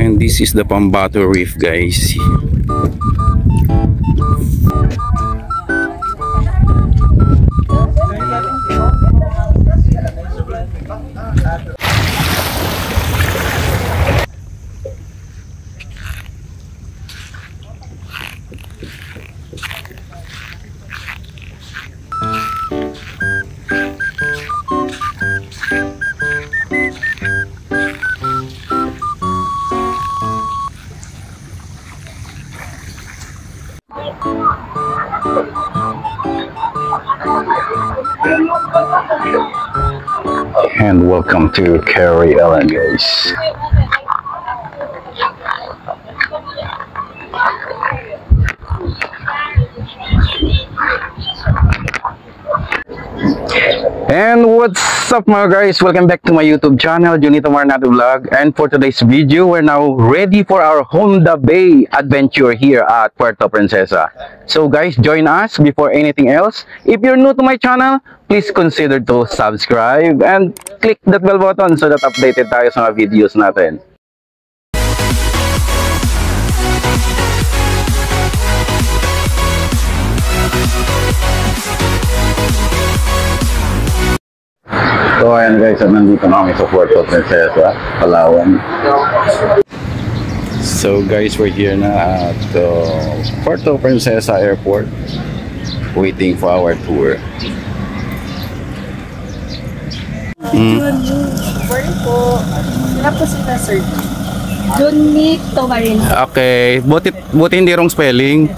And this is the Pambato Reef, guys. And welcome to Carey Island, guys. And what's up mga guys, welcome back to my YouTube channel, Junito Marnado Vlog. And for today's video, we're now ready for our Honda Bay adventure here at Puerto Princesa. So guys, join us. Before anything else, if you're new to my channel, please consider to subscribe and click that bell button so that updated tayo sa mga videos natin. So ayan guys, nandito na kami sa Puerto Princesa, Palawan. So guys, we're here na at Puerto Princesa Airport, waiting for our tour. Morning po. Sila po sila, sir. Junito Marin. Okay, buti hindi wrong spelling.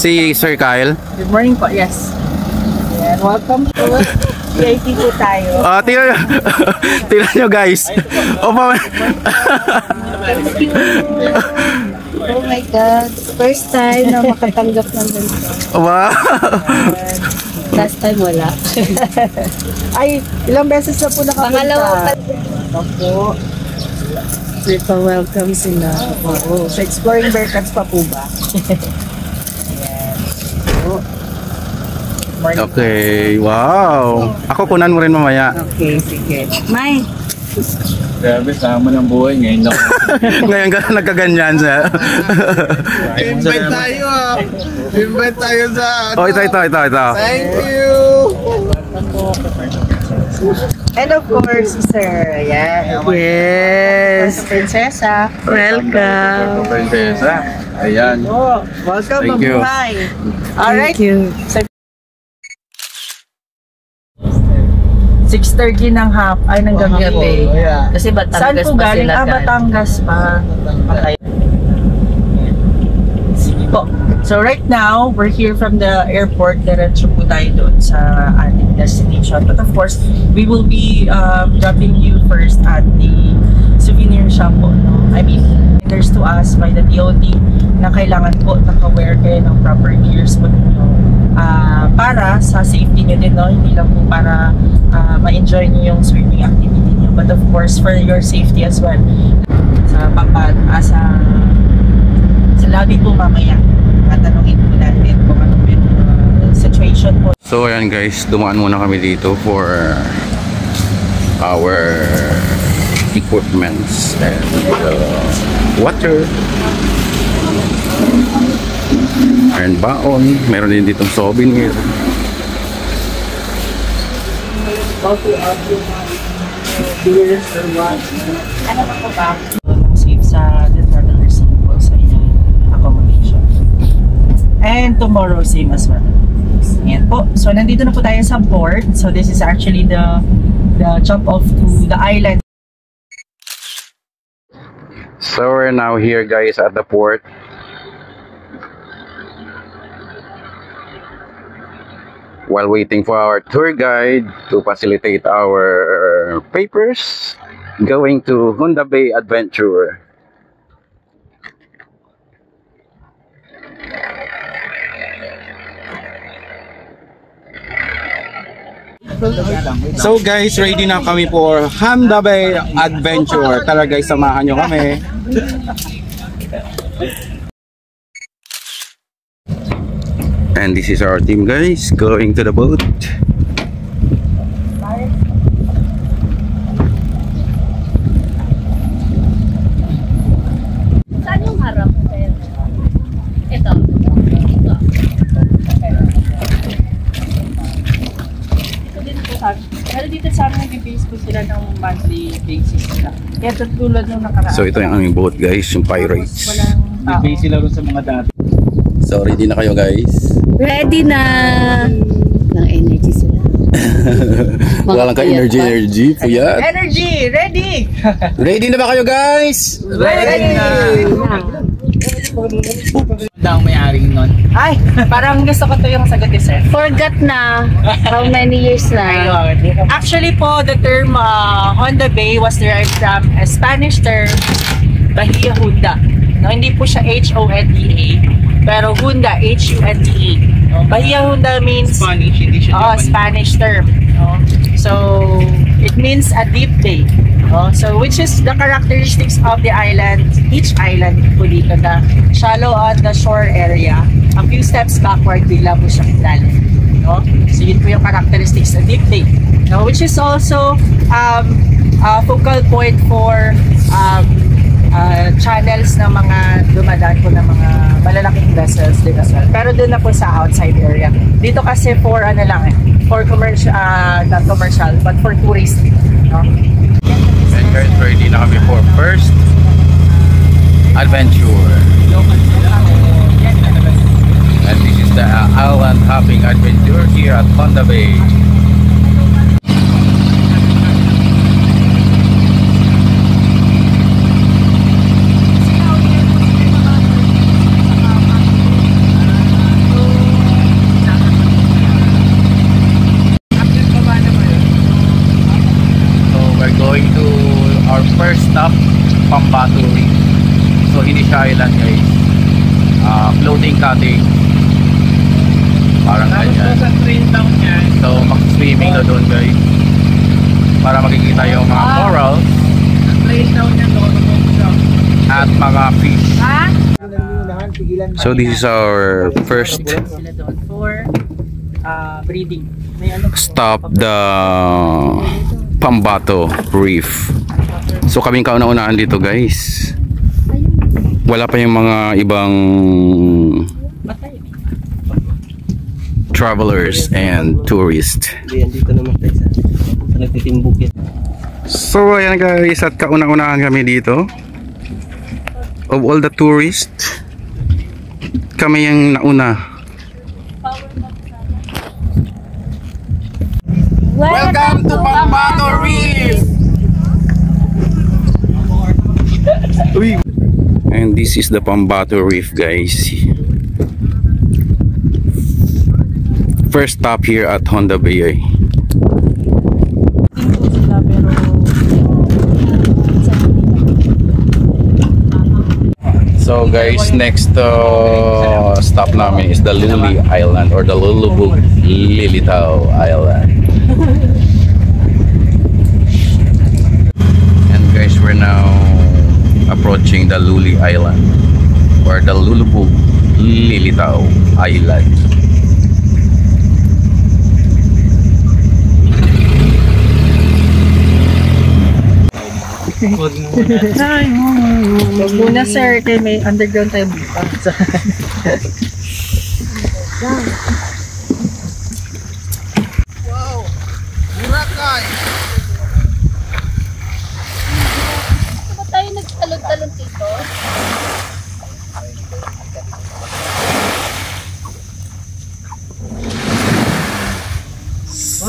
Si Sir Kyle. Good morning po, yes. And welcome to VIP po tayo. Tingnan nyo guys. Oh my God. First time na makatanggap ng ganito. Wow. Last time wala. Ay, ilang beses na po nakapunta. Pangalawa pa. Opo. So, welcome sila. Oo. So, exploring Bearcats pa po ba? Ayan. So, okay, wow. Ako kunan mo rin mamaya. okay, sige. May. Grabe, sama ng buhay ngayon. Ngayon ka nagkaganyan siya. Invite tayo ah. Invite tayo sa... Oh, ito. Thank you! And of course, sir. Ayan. Yes! Princesa. Welcome. Princesa. Ayan. Oh, welcome, Thank you. mabuhay. Alright. Thank you. 6:30 ng gabi. Yeah. Kasi Batangas Saan po pa galing? sila Batangas pa. Okay. Sige po. So right now, we're here from the airport. Diretso po tayo doon sa ating destination. But of course, we will be dropping you first at the souvenir shop po. No? I mean, there's to us by the DOT na kailangan po naka-wear kayo ng proper gears po ninyo. Para sa safety nyo din, no? Hindi lang po para ma-enjoy nyo yung swimming activity nyo, but of course for your safety as well. Sa lobby po mamaya, tatanungin po natin kung ano po yung situation po. So ayan guys, dumaan muna kami dito for our equipments and water and baon. Meron din ditong souvenir. Beers or what? Ano po ba? Save sa the travel receipt po sa inyong accommodation. And tomorrow same as well. Ayan po. So nandito na po tayo sa port. So this is actually the jump off to the island. So we're now here guys at the port. While waiting for our tour guide to facilitate our papers, going to Honda Bay Adventure. So guys, ready na kami for Honda Bay Adventure. Tara guys, samahan nyo kami. And this is our team guys, going to the boat. basis nila. Kaya tulad nung nakaraan. So ito yung aming boat guys, yung Pirates. Walang tao. Base sila rin sa mga dati. So ready na kayo guys? Ready na! Ng energy sila. Walang ka energy, puyat. Energy! Ready! Ready na ba kayo guys? Ready na! Daw may-aring nun. Ay! Parang gusto ko to yung sagot ni sir. Forgot na how many years na. Actually po, the term Honda Bay was derived from a Spanish term, Bahia Honda. No, hindi po siya H-O-N-D-A, pero Honda, H-U-N-D-A. No? Bahia Honda means Spanish, hindi siya Japanese. Spanish term. No? So, it means a deep bay. No? So, which is the characteristics of the island, each island po dito na shallow on the shore area. A few steps backward, bigla po siyang lalim. No? So, yun po yung characteristics of deep bay. No? Which is also a focal point for channels ng mga dumadaan po ng mga malalaking vessels din as well. Pero doon na po sa outside area. Dito kasi for ano lang for commercial, not commercial, but for tourist. No? And guys, ready na kami for first adventure. And this is the island hopping adventure here at Honda Bay. Going to our first stop, Pambato Reef. So hindi siya island guys, floating cottage, parang ganyan. Sa train down niya. So mag-swimming na doon guys para makikita yung mga corals Sa train down niya doon. at mga fish. So this is our first Sila doon for breeding. May ano stop, the Pambato Reef. So kaming kauna-unaan dito guys. Wala pa yung mga ibang travelers and tourists. Dito naman tayo sa nagtitimbuk yan. So ayan guys, at kauna-unahan kami dito. Of all the tourists, kami yung nauna. Welcome to Pambato Reef! And this is the Pambato Reef guys. First stop here at Honda Bay. So guys, next stop namin is the Luli Island or the Lulubog Lilitao Island. And guys, we're now approaching the Luli Island or the Lulubog Lilitao Island. Huwag muna sir, kaya may underground tayo bukas. Wow! Burakay! Ba tayo nagtalon-talon dito?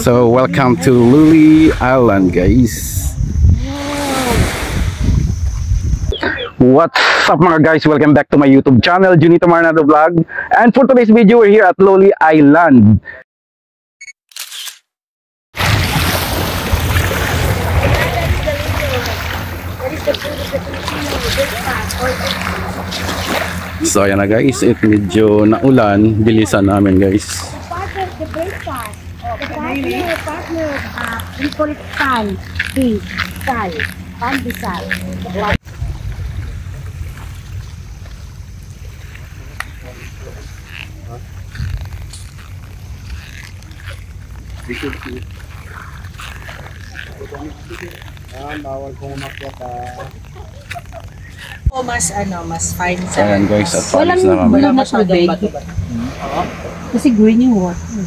So welcome to Luli Island guys. What's up mga guys? Welcome back to my YouTube channel, Junito Marnado Vlog. And for today's video, we're here at Luli Island. So ayan na guys, medyo naulan, bilisan namin guys. The breakfast. The partner, we call it pan, beef, sal, pandesal. Bawal kong umakyat O mas mas fine sa Ayan guys, at palis na kami. wala masyadong bato. Kasi green yung water.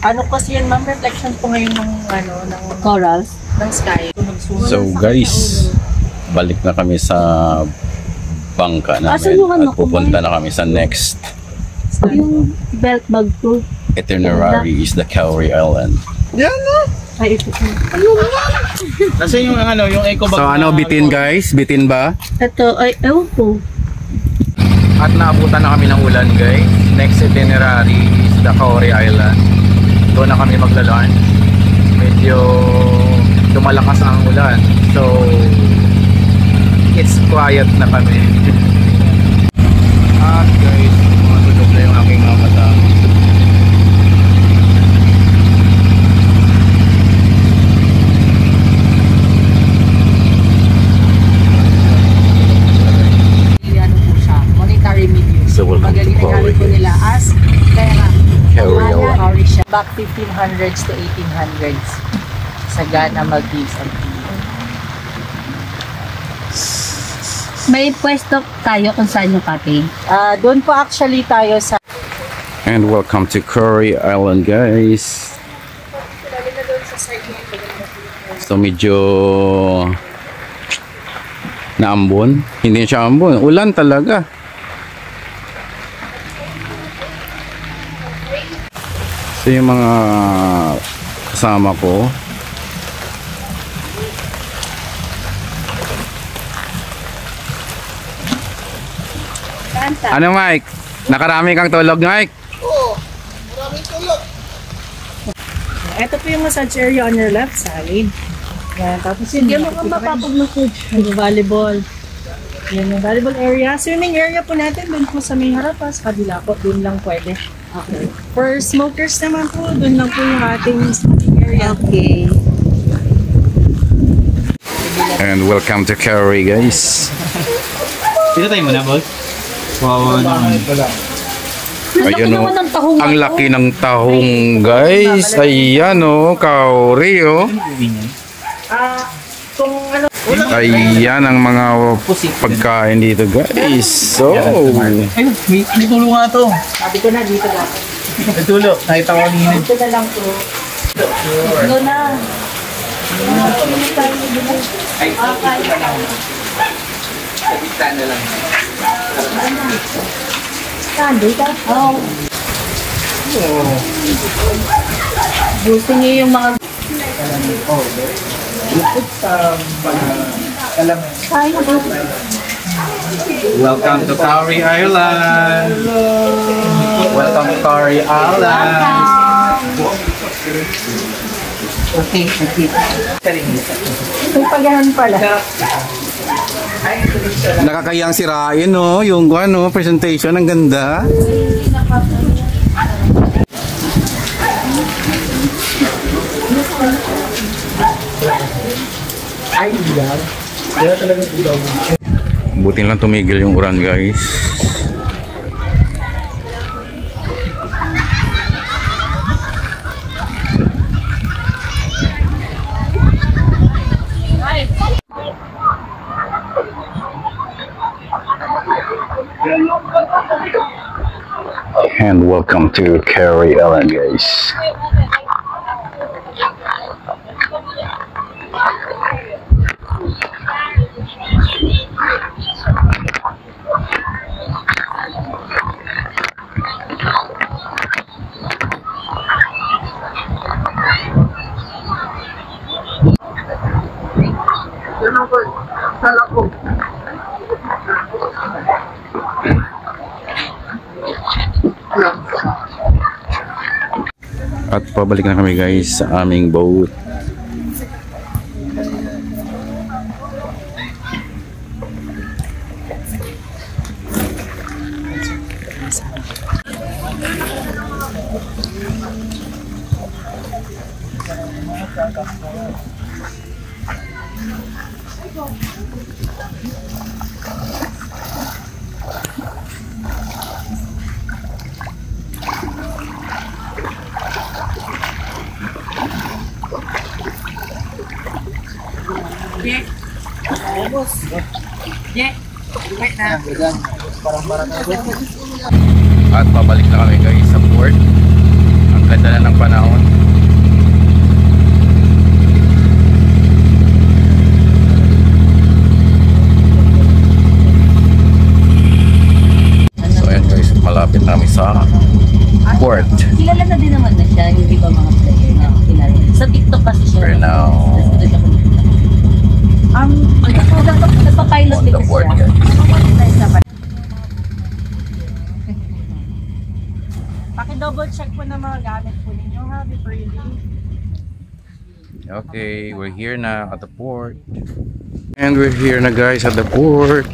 Ano kasi yun ma'am, reflection po ngayon ng ng Corals. ng sky. So guys, balik na kami sa bangka Asan namin yung ano at pupunta na kami sa next Yung belt bag ko. itinerary is the Cowrie Island. Yan na. Ay, ito. Nasa yung ano, yung eco bag. So ano, bitin guys? Bitin ba? Ito, ay, ewan ko. At naabutan na kami ng ulan guys. Next itinerary is the Cowrie Island. Doon na kami maglalaan. Medyo lumalakas ang ulan. So it's quiet na kami. At guys, mga tulog na yung aking mga mata. Ano po siya, monetary medium. So, welcome to Cowrie, po nila as pera. Cowrie Island. Cowrie siya. Back 1500s to 1800s. Sagana Maldives ang May pwesto tayo kung saan yung cottage. doon po actually tayo sa And welcome to Cowrie Island guys. So medyo naambon. Hindi siya ambon. Ulan talaga. So yung mga kasama ko. Ano Mike? Nakarami kang tulog Mike? ito po yung massage area on your left side. Yan, tapos yun yung mapapag-massage. volleyball. Yan yung volleyball area. Swimming area po natin, doon po sa may harapan, sa kabila po, doon lang pwede. Okay. For smokers naman po, doon lang po yung ating smoking area. Okay. And welcome to Cowrie guys. Pito tayo muna, boss. Wow, naman. Ayun o, naman ng tahong ang na to. laki ng tahong guys. Ayan o, Cowrie o. Kung ano, Ayan ang mga pagkain dito guys. So, Ay, may tulo nga to. sabi ko na dito lang. May tulo. Nakita ko kanina. Dito na lang po. Ito na. Sando ka? Oh. Gusto niyo yung mga... Welcome to Cowrie Island. Welcome to Cowrie Island. Okay. May pagahan pala. nakakayang sirain no, yung ano, presentation, ang ganda. Buti lang tumigil yung uran guys. And welcome to Cowrie Island guys. At pabalik na kami guys sa aming boat. At pabalik na kami guys sa port. Ang ganda na ng panahon. port. Kilala na din naman na siya, yung iba mga player na kilala. Sa TikTok kasi siya. We're now Nagpa-pilot on din the kasi port, siya. guys. Paki-double check po ng mga gamit po ninyo ha before you leave. Okay, we're here na at the port. And we're here na guys at the port.